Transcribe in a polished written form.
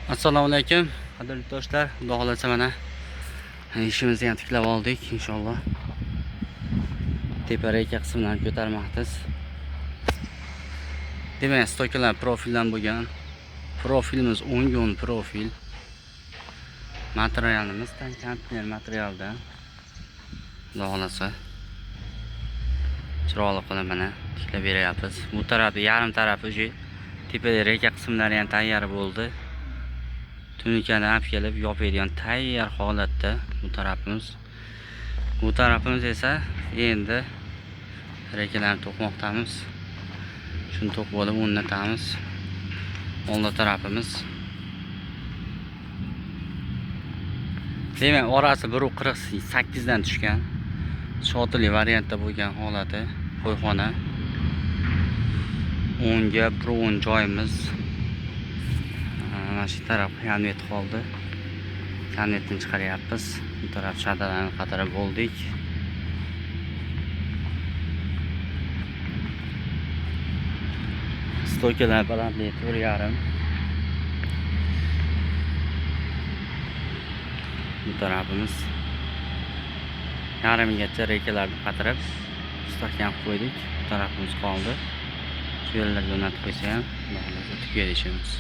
Assalomu alaykum qadrli do'stlar. Xudo xolasa mana ishimizni ham tiklab oldik inshaalloh. Tepa reka qismlarini ko'tarmoqmiz. Demak, stokalar profildan bo'lgan. Profilimiz 10 profil. Materialimiz konteyner materialdan. Xudo xolasa chiroyli qilib mana tiklab beryapmiz. Bu tarafi yarim tarafi o'sha tepada reka qismlari ham tayyor bo'ldi. Tunikani olib kelib yopadigan tayyor holatda bu tarafimiz. Bu tarafimiz esa endi rekalarni to'qmoqdamiz. Shuni to'q bo'lib o'rnatamiz. Old tarafimiz. Demak, orasi 1.48 dan tushgan. Shotli variantda bo'lgan holati qo'yxona. 10 ga 10 joyimiz. Mana shu taraf kamnet qoldi. Kamnetni chiqaryapmiz. Bu taraf shadalarni qatarib bo'ldik. Stokalar balandligi 4,5. Bu tarafimiz yarimigacha rekalarni qatarib mustahkam qo'ydik. Bu tarafimiz qoldi. Shu yerlarga o'rnatib qo'ysa ham, xudo xolasa tugaydi ishimiz.